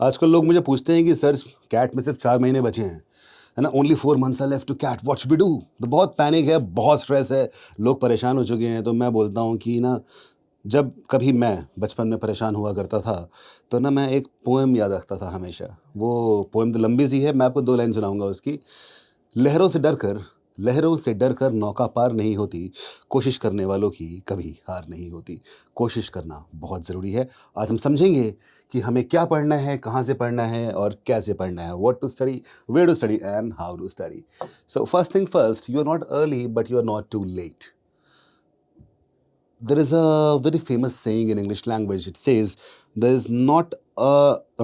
आजकल लोग मुझे पूछते हैं कि सर कैट में सिर्फ 4 महीने बचे हैं, है ना, only 4 months are left to CAT, what should we do. तो बहुत पैनिक है, बहुत स्ट्रेस है, लोग परेशान हो चुके हैं। तो मैं बोलता हूँ कि ना, जब कभी मैं बचपन में परेशान हुआ करता था तो ना मैं एक पोएम याद रखता था हमेशा। वो पोएम तो लंबी सी है, मैं आपको 2 लाइन सुनाऊंगा उसकी। लहरों से डरकर लहरों से डरकर नौका पार नहीं होती, कोशिश करने वालों की कभी हार नहीं होती। कोशिश करना बहुत ज़रूरी है। आज हम समझेंगे कि हमें क्या पढ़ना है, कहाँ से पढ़ना है और कैसे पढ़ना है, what to study, where to study and how to study. So first thing first, you are not early but you are not too late. There is a very famous saying in English language. It says there is not a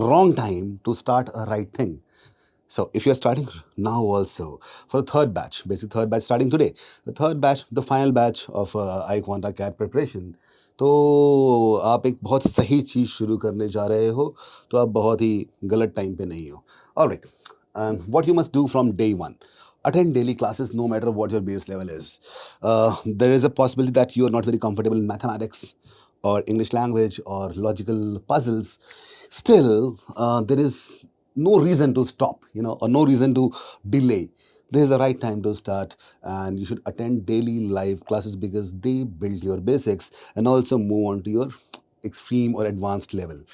wrong time to start a right thing. So if you are starting now also for the third batch, basic third batch starting today, the third batch, the final batch of iQuanta CAT preparation, तो आप एक बहुत सही चीज़ शुरू करने जा रहे हो, तो आप बहुत ही गलत टाइम पे नहीं हो। Alright, and what you must do from day one. Attend daily classes no matter what your base level is. There is a possibility that you are not very comfortable in mathematics or English language or logical puzzles. Still, there is no reason to stop, or no reason to delay. This is the right time to start, and you should attend daily live classes because they build your basics and also move on to your extreme or advanced level.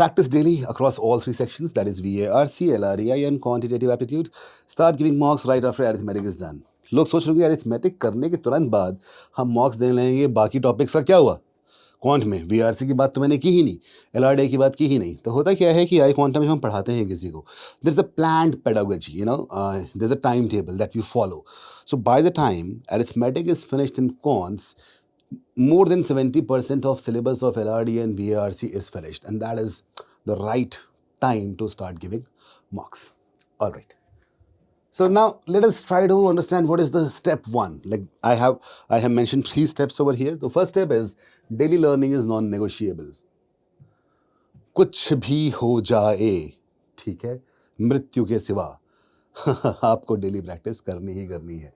Practice daily across all 3 sections, that is VARC, LRDI and quantitative aptitude. Start giving mocks right after arithmetic is done. लोग सोच रहे हैं कि arithmetic करने के तुरंत बाद हम मॉक्स देने लगेंगे, बाकी टॉपिक्स का क्या हुआ। क्वांट में वीआरसी की बात तो मैंने की ही नहीं, एलआरडीआई की बात की ही नहीं। तो होता क्या है कि आई क्वांटा में हम पढ़ाते हैं किसी को, there is a planned pedagogy, there is a time table that we follow. So by the time arithmetic is finished in quants, more than 70% of syllabus of LRD and VARC is finished, and that is the right time to start giving mocks. All right. So now let us try to understand what is the step one. Like I have mentioned 3 steps over here. The first step is daily learning is non-negotiable. कुछ भी हो जाए, ठीक है, मृत्यु के सिवा आपको डेली प्रैक्टिस करनी ही करनी है।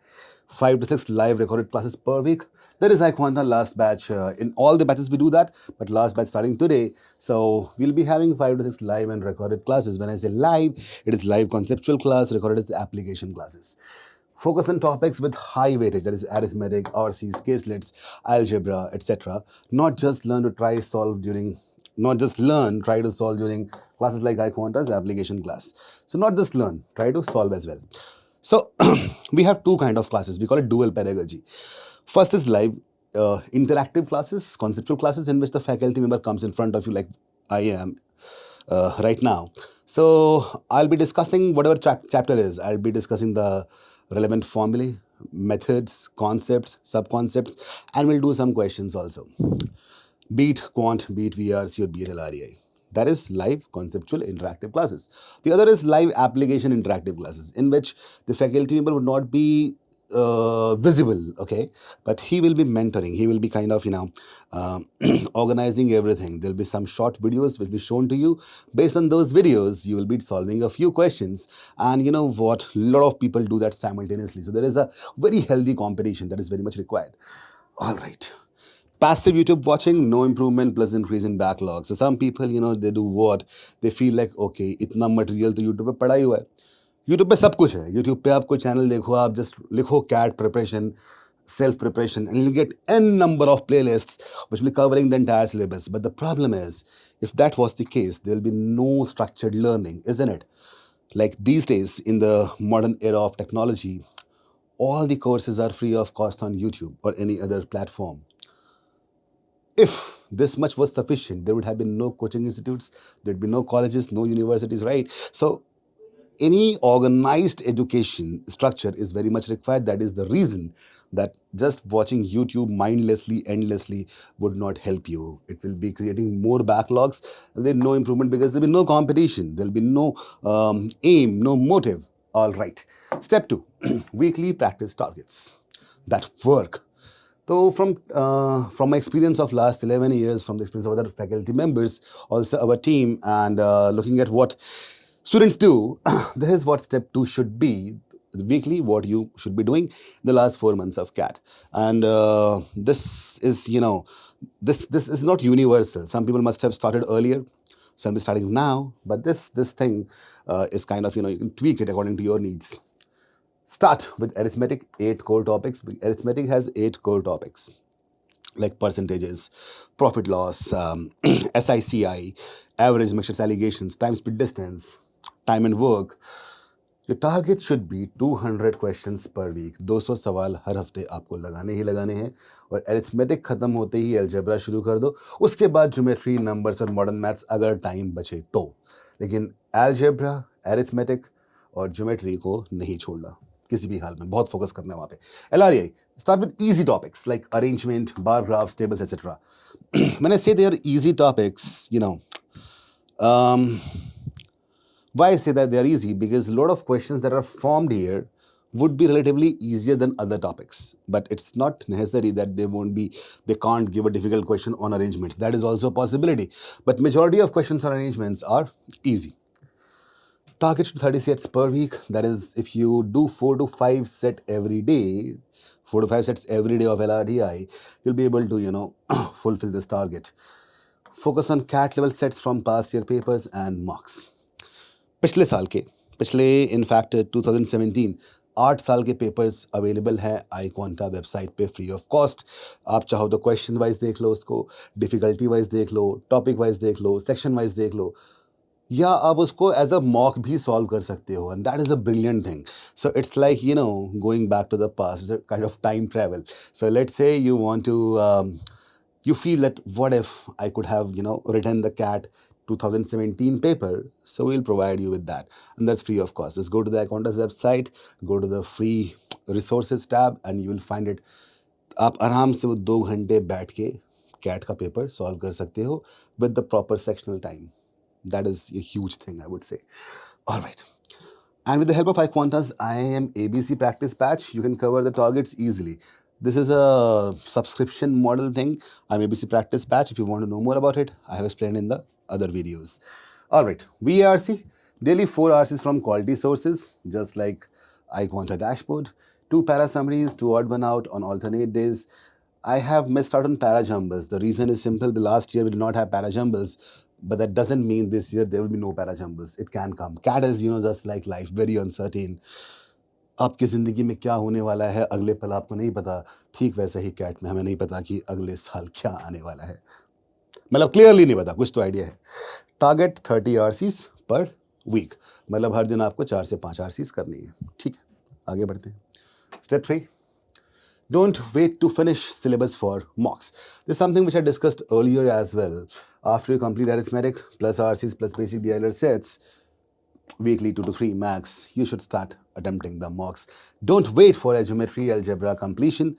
5 to 6 live recorded classes per week. There is iQuanta last batch. In all the batches we do that, but last batch starting today. So we'll be having 5 to 6 live and recorded classes. When I say live, it is live conceptual class, recorded as application classes. Focus on topics with high weightage, that is arithmetic, RCs, caselets, algebra, etc. Not just try to solve during classes like iQuanta's application class. So not just learn, try to solve as well. So we have 2 kind of classes. We call it dual pedagogy. First is live interactive classes, conceptual classes in which the faculty member comes in front of you like I am right now. So I'll be discussing whatever chapter is. I'll be discussing the relevant formulae, methods, concepts, sub-concepts, and we'll do some questions also. Be it Quant, be it VRC, or be it LRDI. That is live conceptual interactive classes. The other is live application interactive classes, in which the faculty member would not be visible, okay, but he will be mentoring. He will be kind of, organizing everything. There'll be some short videos will be shown to you. Based on those videos, you will be solving a few questions. And you know what? A lot of people do that simultaneously. So there is a very healthy competition that is very much required. All right. Passive YouTube watching, no improvement plus increase in backlog. So some people, they do what? They feel like, okay, इतना material तो YouTube पे पड़ा ही हुआ है। YouTube पे सब कुछ है। YouTube पे आप कोई चैनल देखो, आप just लिखो CAT preparation, self preparation, and you'll get n number of playlists which will be covering the entire syllabus. But the problem is, if that was the case, there'll be no structured learning, isn't it? Like these days, in the modern era of technology, all the courses are free of cost on YouTube or any other platform. If this much was sufficient, there would have been no coaching institutes, there'd be no colleges, no universities, right? So any organized education structure is very much required. That is the reason that just watching YouTube mindlessly, endlessly would not help you. It will be creating more backlogs, and there's no improvement because there'll be no competition, there'll be no aim, no motive. All right. Step 2, weekly practice targets that work. So from my experience of last 11 years, from the experience of other faculty members, also our team, and looking at what students do, this is what step 2 should be. Weekly, what you should be doing the last 4 months of CAT. And this is, this is not universal. Some people must have started earlier. So I'm starting now, but this thing is kind of, you can tweak it according to your needs. Start with arithmetic, 8 core topics. Arithmetic has 8 core topics like percentages, profit loss, SICI, average, mixtures, allegations, time, speed, distance, time and work. Your target should be 200 questions per week. 200 सवाल हर हफ्ते आपको लगाने ही लगाने हैं. और arithmetic खत्म होते ही algebra शुरू कर दो. उसके बाद ज्योमेट्री, नंबर्स और मॉडर्न मैथ्स अगर टाइम बचे तो. लेकिन अलजेब्रा, अरिथमेटिक और ज्योमेट्री को नहीं छोड़ना किसी भी हाल में. बहुत फोकस करना है वहाँ पे. LRDI, start with easy topics like arrangement, bar graphs, tables, etc. When I say they are easy topics, why I say that they are easy? Because a lot of questions that are formed here would be relatively easier than other topics. But it's not necessary that they can't give a difficult question on arrangements. That is also a possibility. But majority of questions on arrangements are easy. Target to 30 sets per week. That is, if you do 4 to 5 set every day, 4 to 5 sets every day of LRDI, you'll be able to, fulfill this target. Focus on CAT level sets from past year papers and mocks. पिछले in fact 2017 8 साल के papers available है iQuanta website पे free of cost. आप चाहो तो question wise देख लो उसको, डिफ़िकल्टी वाइज देख लो, टॉपिक वाइज देख लो, सेक्शन वाइज देख लो, या आप उसको एज अ मॉक भी सॉल्व कर सकते हो. And that is a brilliant thing. So it's like going back to the past. It's a kind of time travel. So let's say you want to you feel that what if I could have written the CAT 2017 paper. So we'll provide you with that, and that's free of cost. Just go to the iQuanta's website, go to the free resources tab, and you will find it. आप आराम से वो 2 घंटे बैठ के CAT का paper solve कर सकते हो with the proper sectional time. That is a huge thing, I would say. All right. And with the help of iQuanta's IIM ABC practice batch, you can cover the targets easily. This is a subscription model thing. I'm ABC practice batch. If you want to know more about it, I have explained in the other videos. All right, VARC, daily 4 RCs from quality sources, just like iQuanta dashboard. 2 para summaries, 2 odd one out on alternate days. I have missed out on para jumbles. The reason is simple. The last year we did not have para jumbles, but that doesn't mean this year there will be no para jumbles. It can come. CAT is, just like life, very uncertain. आपकी ज़िंदगी में क्या होने वाला है अगले पल आपको नहीं पता. ठीक वैसे ही कैट में हमें नहीं पता कि अगले साल क्या आने वाला है. मतलब क्लियरली नहीं पता, कुछ तो आइडिया है. Target 30 RCs per week. मतलब हर दिन आपको 4 से 5 RCs करनी है. ठीक है, आगे बढ़ते हैं. Step 3, don't wait to finish syllabus for mocks. This is something which I discussed earlier as well. After you complete arithmetic plus RCs plus basic DLR sets, weekly 2 to 3 max, you should start attempting the mocks. Don't wait for a geometry algebra completion.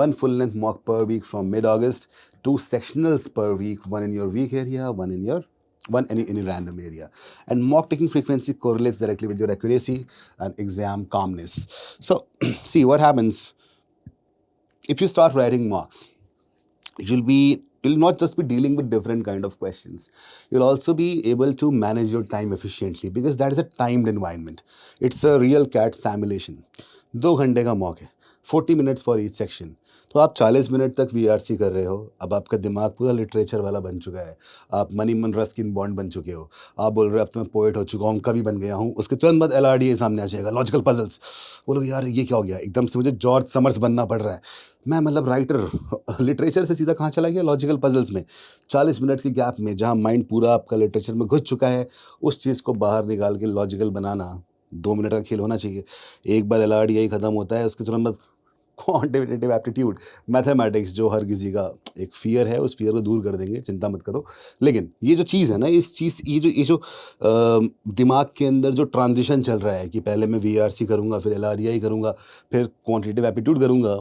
1 full length mock per week from mid-August. 2 sectionals per week, 1 in your weak area, 1 in any random area. And mock taking frequency correlates directly with your accuracy and exam calmness. So see what happens if you start writing mocks. You'll not just be dealing with different kind of questions. You'll also be able to manage your time efficiently because that is a timed environment. It's a real CAT simulation. 2 घंटे का mock है, 40 minutes for each section. तो आप 40 minute तक VRC कर रहे हो. अब आपका दिमाग पूरा लिटरेचर वाला बन चुका है. आप मनी मन रस्किन बॉन्ड बन चुके हो. आप बोल रहे हो अब तो मैं पोएट हो चुका हूँ, कवि बन गया हूँ. उसके तुरंत बाद LRDI सामने आ जाएगा, लॉजिकल पजल्स. बोलो यार ये क्या हो गया, एकदम से मुझे जॉर्ज समर्स बनना पड़ रहा है. मैं मतलब राइटर लिटरेचर से सीधा कहाँ चला गया, लॉजिकल पजल्स में. 40 मिनट के गैप में जहाँ माइंड पूरा आपका लिटरेचर में घुस चुका है, उस चीज़ को बाहर निकाल के लॉजिकल बनाना 2 मिनट का खेल होना चाहिए. एक बार LRDI ख़त्म होता है, उसके तुरंत बाद क्वांटिटेटिव एप्टीट्यूड, मैथमेटिक्स, जो हर किसी का एक फियर है, उस फियर को दूर कर देंगे, चिंता मत करो. लेकिन ये जो चीज़ है ना, ये जो दिमाग के अंदर जो ट्रांजिशन चल रहा है कि पहले मैं VRC करूँगा, फिर LRDI करूँगा, फिर क्वांटिटेटिव एप्टीट्यूड करूँगा,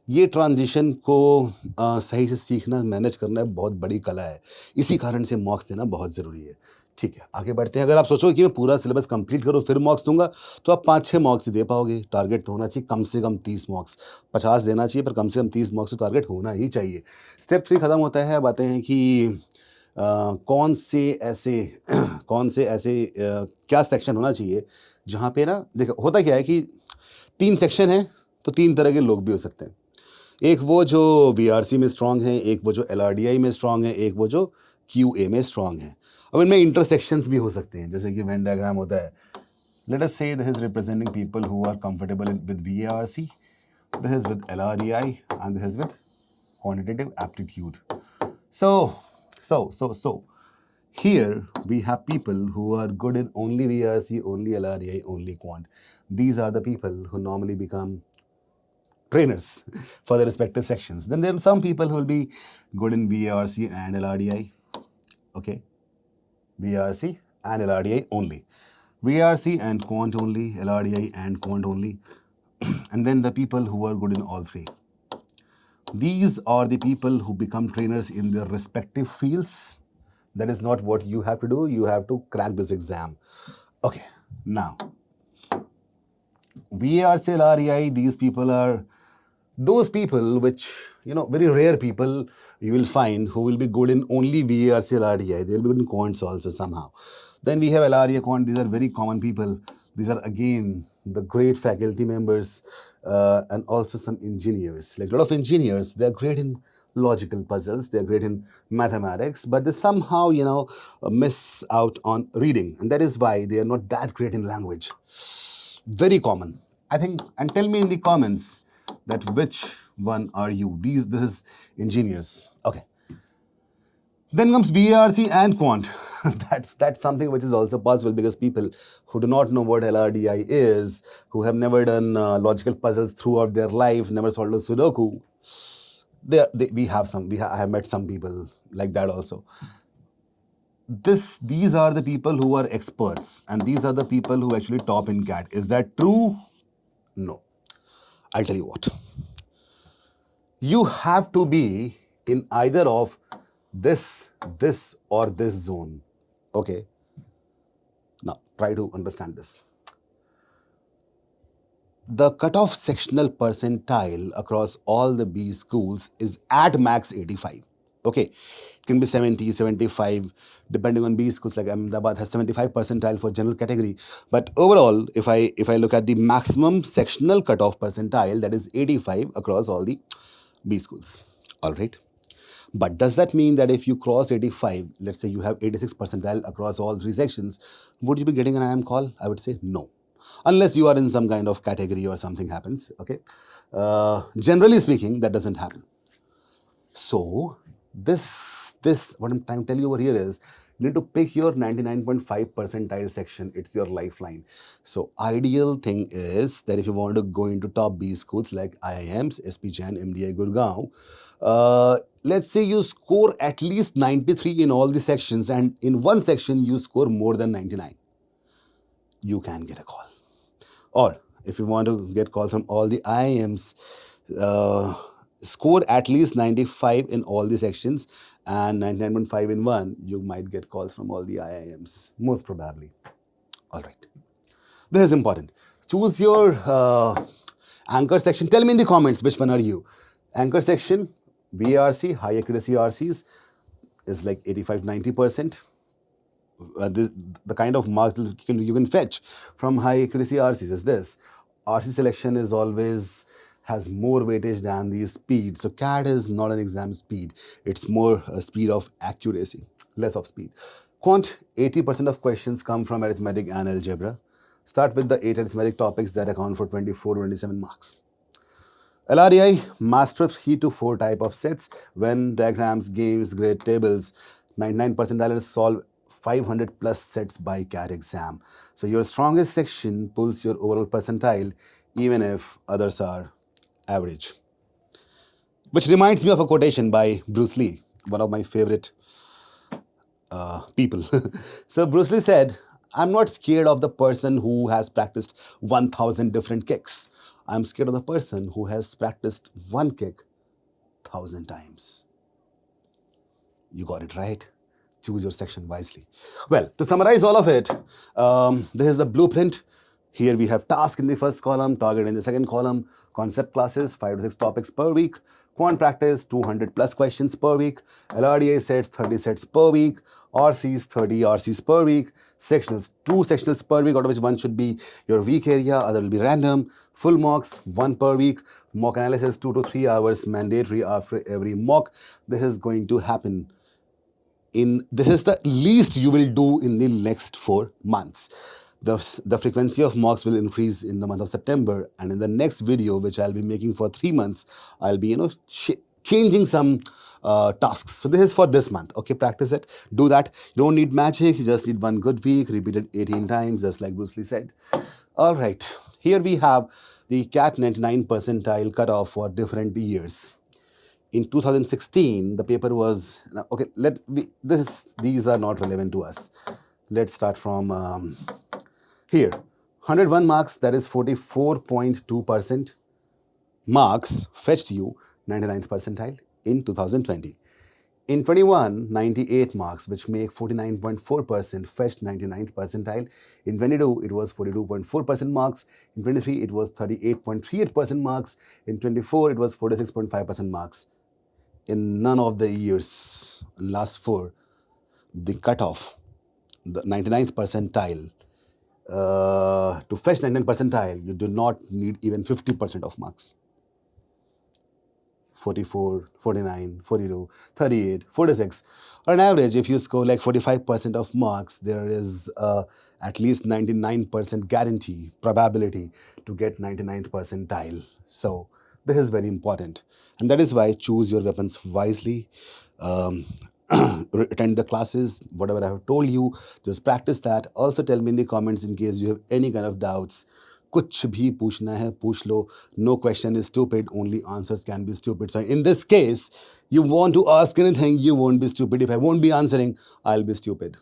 ये ट्रांजिशन को सही से सीखना, मैनेज करना बहुत बड़ी कला है. इसी कारण से मॉक्स देना बहुत ज़रूरी है. ठीक है, आगे बढ़ते हैं. अगर आप सोचो कि मैं पूरा सिलेबस कंप्लीट करूँ फिर मॉक्स दूंगा, तो आप 5-6 मॉक्स ही दे पाओगे. टारगेट तो होना चाहिए कम से कम 30 मॉक्स. 50 देना चाहिए, पर कम से कम 30 मॉक्स तो टारगेट होना ही चाहिए. स्टेप 3 ख़त्म होता है. बातें हैं कि कौन से ऐसे क्या सेक्शन होना चाहिए जहाँ पे ना, देखो होता क्या है कि 3 सेक्शन है तो 3 तरह के लोग भी हो सकते हैं. एक वो जो VRC में स्ट्रांग है, एक वो जो LRDI में स्ट्रांग है, एक वो जो QA में स्ट्रांग है. अब इनमें intersections भी हो सकते हैं, जैसे कि Venn diagram होता है. Let us say this is representing people who are comfortable with VARC, this is with LRDI, and this is with quantitative aptitude. So here we have people who are good in only VRC, only LRDI, only Quant. These are the people who normally become trainers for the respective sections. Then there are some people who will be good in VRC and LRDI. Okay, VRC and LRDI only. VRC and Quant only, LRDI and Quant only. And then the people who are good in all three. These are the people who become trainers in their respective fields. That is not what you have to do. You have to crack this exam. Okay, now VARC, LRDI, these people are those people which, very rare people you will find who will be good in only VARC, LRDI. They will be good in quants also somehow. Then we have LRDI, quant. These are very common people. These are again the great faculty members and also some engineers. Like a lot of engineers, they are great in logical puzzles. They are great in mathematics, but they somehow, miss out on reading. And that is why they are not that great in language. Very common, I think. And tell me in the comments that which one are you. This is engineers. Okay. Then comes VARC and Quant. that's something which is also possible because people who do not know what LRDI is, who have never done logical puzzles throughout their life, never solved a Sudoku, I have met some people like that also. These are the people who are experts, and these are the people who actually top in CAT. Is that true? No. I'll tell you what. You have to be in either of this or this zone. Okay. Now, try to understand this. The cutoff sectional percentile across all the B schools is at max 85. Okay, it can be 70, 75, depending on B schools. Like Ahmedabad has 75 percentile for general category. But overall, if I look at the maximum sectional cutoff percentile, that is 85 across all the B schools. All right. But does that mean that if you cross 85, let's say you have 86 percentile across all three sections, would you be getting an IIM call? I would say no. Unless you are in some kind of category or something happens. Okay. Generally speaking, that doesn't happen. So this what I'm trying to tell you over here is you need to pick your 99.5 percentile section. It's your lifeline. So ideal thing is that if you want to go into top B schools like IIMs, SP Jain, MDI Gurgaon, let's say you score at least 93 in all the sections, and in one section you score more than 99. You can get a call. Or if you want to get calls from all the IIMs, score at least 95 in all the sections and 99.5 in one, you might get calls from all the IIMs, most probably. All right. This is important. Choose your anchor section. Tell me in the comments which one are you. Anchor section, VARC, high accuracy RCs is like 85-90%. The kind of marks you can fetch from high accuracy RCs is this. RC selection is always has more weightage than the speed. So CAT is not an exam speed. It's more a speed of accuracy, less of speed. Quant, 80% of questions come from arithmetic and algebra. Start with the 8 arithmetic topics that account for 24-27 marks. LRDI, master 3 to 4 type of sets, Venn diagrams, games, grade tables. 99 percentiles solve 500 plus sets by CAT exam. So your strongest section pulls your overall percentile even if others are average. Which reminds me of a quotation by Bruce Lee, one of my favorite people. So Bruce Lee said, I'm not scared of the person who has practiced 1,000 different kicks. I'm scared of the person who has practiced one kick 1,000 times. You got it right. Choose your section wisely. Well, to summarize all of it, this is the blueprint. Here we have task in the first column, target in the second column, concept classes, 5 to 6 topics per week, quant practice, 200 plus questions per week, LRDI sets, 30 sets per week, RCs, 30 RCs per week, sectionals, 2 sectionals per week, out of which one should be your weak area, other will be random, full mocks, 1 per week, mock analysis, 2 to 3 hours mandatory after every mock. This is going to happen this is the least you will do in the next 4 months. The frequency of mocks will increase in the month of September, and in the next video, which I'll be making for 3 months, I'll be changing some tasks. So this is for this month. Okay, practice it. Do that. You don't need magic. You just need one good week. Repeat it 18 times, just like Bruce Lee said. All right. Here we have the CAT 99 percentile cutoff for different years. In 2016, the paper was okay. These are not relevant to us. Let's start from here. 101 marks, that is 44.2% marks fetched you 99th percentile in 2020. In 21, 98 marks, which make 49.4% fetched 99th percentile. In 22, it was 42.4% marks. In 23, it was 38.38% marks. In 24, it was 46.5% marks. In none of the years, last 4, the cutoff, the 99th percentile, to fetch 99th percentile, you do not need even 50% of marks. 44, 49, 42, 38, 46. On average, if you score like 45% of marks, there is at least 99% guarantee, probability to get 99th percentile. So this is very important. And that is why choose your weapons wisely. Attend the classes, whatever I have told you, just practice that. Also tell me in the comments in case you have any kind of doubts. कुछ भी पूछना है पूछ लो. No question is stupid, only answers can be stupid. So in this case, you want to ask anything, you won't be stupid. If I won't be answering, I'll be stupid.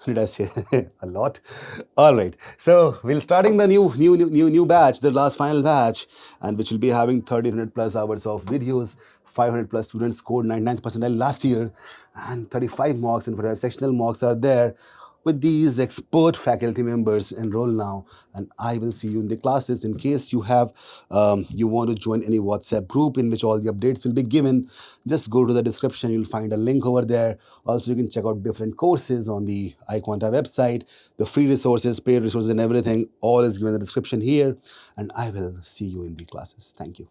Did I say a lot? All right. So we're starting the new batch, the last final batch, and which will be having 1,300 plus hours of videos. 500 plus students scored 99th percentile last year, and 35 mocks and 45 sectional mocks are there. With these expert faculty members, enroll now, and I will see you in the classes. In case you have, you want to join any WhatsApp group in which all the updates will be given, just go to the description. You'll find a link over there. Also, you can check out different courses on the iQuanta website, the free resources, paid resources, and everything. All is given in the description here, and I will see you in the classes. Thank you.